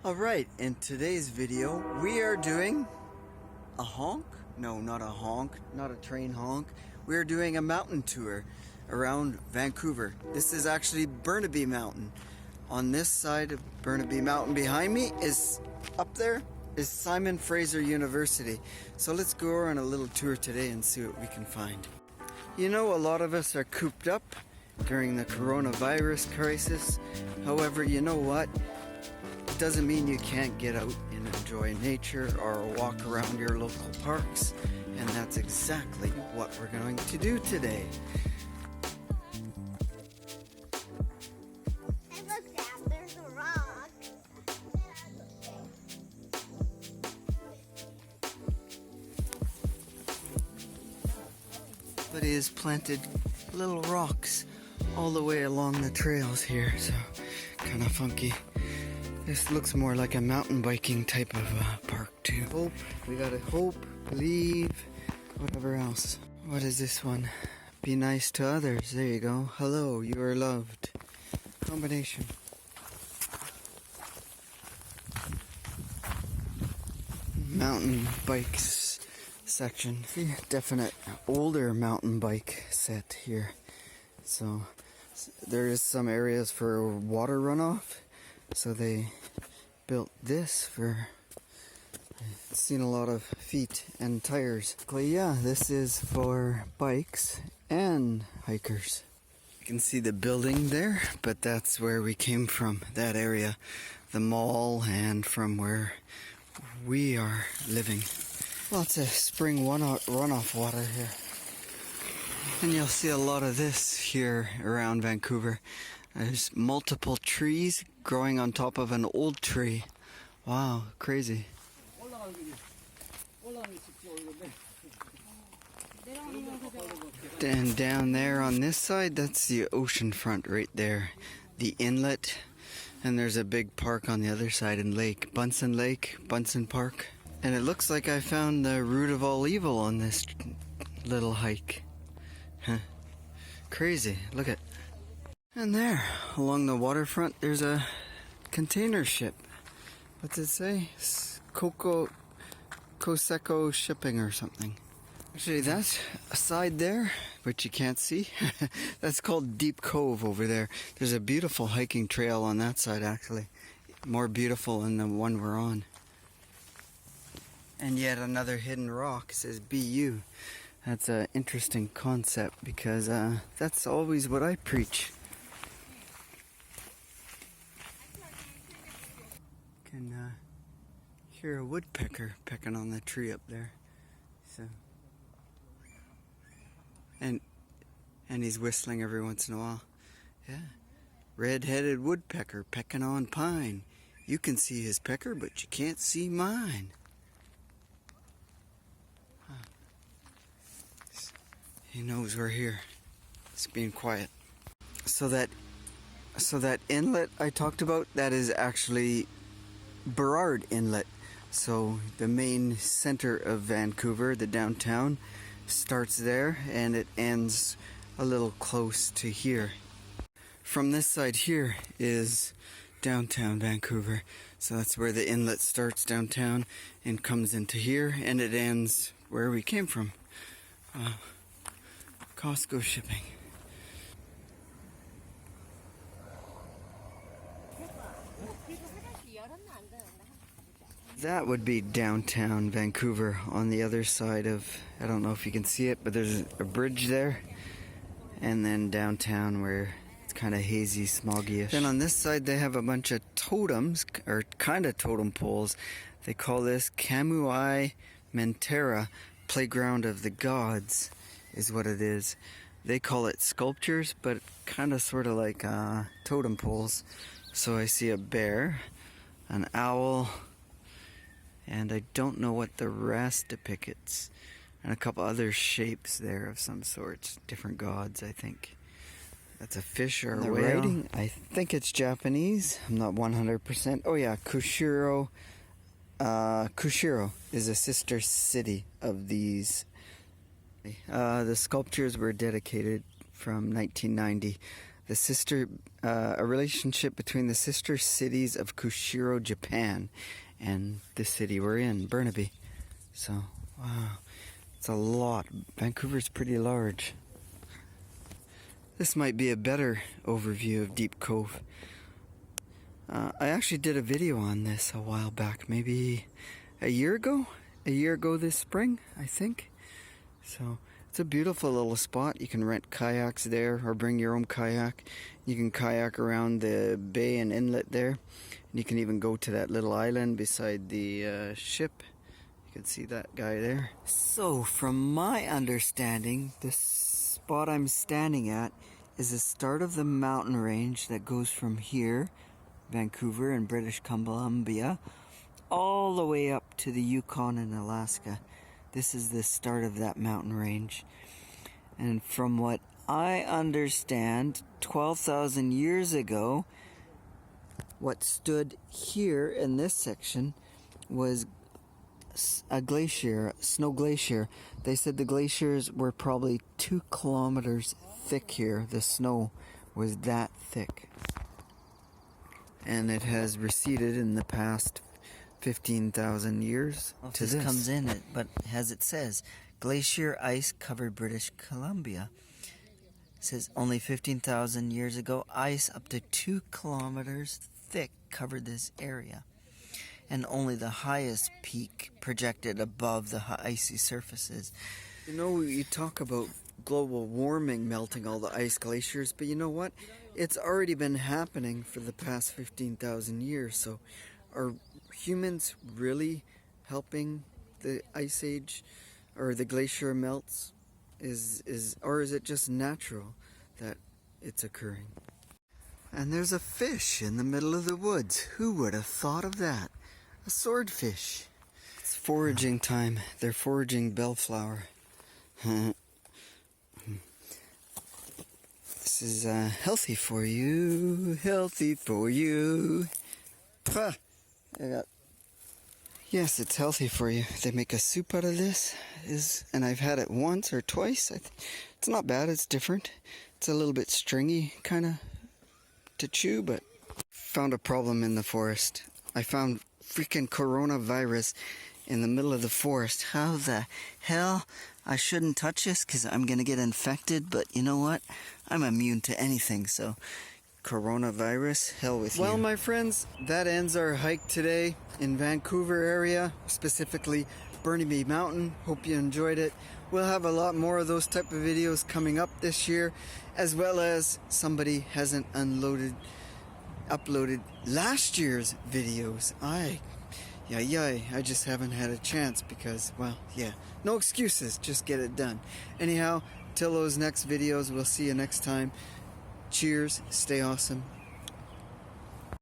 Alright, in today's video, we are doing a honk? No, not a honk, not a train honk. We are doing a mountain tour around Vancouver. This is actually Burnaby Mountain. On this side of Burnaby Mountain behind me is, up there, is Simon Fraser University. So let's go on a little tour today and see what we can find. You know, a lot of us are cooped up during the coronavirus crisis. However, you know what? It doesn't mean you can't get out and enjoy nature or walk around your local parks. And that's exactly what we're going to do today. Hey, look, Dad, there's a rock. But he has planted little rocks all the way along the trails here, so kind of funky. This looks more like a mountain biking type of park too. Hope, we gotta hope, believe, whatever else. What is this one? Be nice to others. There you go. Hello, you are loved. Combination. Mountain bikes section. Definite older mountain bike set here. So there is some areas for water runoff. So they built this for, I've seen a lot of feet and tires. Well, yeah, this is for bikes and hikers. You can see the building there, but that's where we came from, that area, the mall, and from where we are living. Lots of spring runoff water here. And you'll see a lot of this here around Vancouver. There's multiple trees growing on top of an old tree. Wow, crazy. And down there on this side, that's the ocean front right there. The inlet. And there's a big park on the other side in Lake Bunsen Park. And it looks like I found the root of all evil on this little hike. Huh. Crazy, look at. And there, along the waterfront, there's a container ship. What's it say? Coseco shipping or something. Actually, that side there, which you can't see, that's called Deep Cove over there. There's a beautiful hiking trail on that side, actually. More beautiful than the one we're on. And yet another hidden rock says BU. That's an interesting concept because that's always what I preach. Can hear a woodpecker pecking on the tree up there. So, and he's whistling every once in a while. Yeah, red-headed woodpecker pecking on pine. You can see his pecker, but you can't see mine. Huh. He knows we're here. It's being quiet. So that inlet I talked about, that is actually Burrard Inlet. So the main center of Vancouver, the downtown, starts there and it ends a little close to here. From this side here is downtown Vancouver. So that's where the inlet starts downtown and comes into here, and it ends where we came from. Costco shipping. That would be downtown Vancouver on the other side of, I don't know if you can see it, but there's a bridge there. And then downtown where it's kind of hazy, smoggy-ish. Then on this side they have a bunch of totems, or kind of totem poles. They call this Kamui Mentera, Playground of the Gods, is what it is. They call it sculptures, but kind of sort of like totem poles. So I see a bear, an owl, and I don't know what the rest depicts. And a couple other shapes there of some sorts. Different gods, I think. That's a fish or a whale. Writing, I think it's Japanese. I'm not 100%. Oh yeah, Kushiro. Kushiro is a sister city of these. The sculptures were dedicated from 1990 a relationship between the sister cities of Kushiro, Japan, and the city we're in, Burnaby. So, wow, it's a lot. Vancouver's pretty large. This might be a better overview of Deep Cove. I actually did a video on this a while back, maybe a year ago this spring, I think. So it's a beautiful little spot. You can rent kayaks there or bring your own kayak. You can kayak around the bay and inlet there. And you can even go to that little island beside the ship. You can see that guy there. So from my understanding, the spot I'm standing at is the start of the mountain range that goes from here, Vancouver and British Columbia, all the way up to the Yukon and Alaska. This is the start of that mountain range. And from what I understand, 12,000 years ago, what stood here in this section was a glacier, a snow glacier. They said the glaciers were probably 2 kilometers thick here. The snow was that thick. And it has receded in the past 15,000 years to this. Comes in it, but as it says, glacier ice covered British Columbia. It says only 15,000 years ago, ice up to 2 kilometers thick covered this area. And only the highest peak projected above the icy surfaces. You know, you talk about global warming melting all the ice glaciers, but you know what? It's already been happening for the past 15,000 years. So are humans really helping the ice age or the glacier melts? Or is it just natural that it's occurring? And there's a fish in the middle of the woods. Who would have thought of that? A swordfish. It's foraging time. They're foraging bellflower. This is healthy for you. Healthy for you. Ha! Yes, it's healthy for you. They make a soup out of this, and I've had it once or twice. It's not bad. It's different. It's a little bit stringy, kind of, to chew, but found a problem in the forest. I found freaking coronavirus in the middle of the forest. How the hell? I shouldn't touch this because I'm going to get infected, but you know what? I'm immune to anything, so coronavirus, hell with you. Well, my friends, that ends our hike today in Vancouver area, specifically Burnaby Mountain. Hope you enjoyed it. We'll have a lot more of those type of videos coming up this year, as well as somebody hasn't uploaded last year's videos. I just haven't had a chance because, well, yeah, no excuses, just get it done. Anyhow, till those next videos, we'll see you next time. Cheers, stay awesome,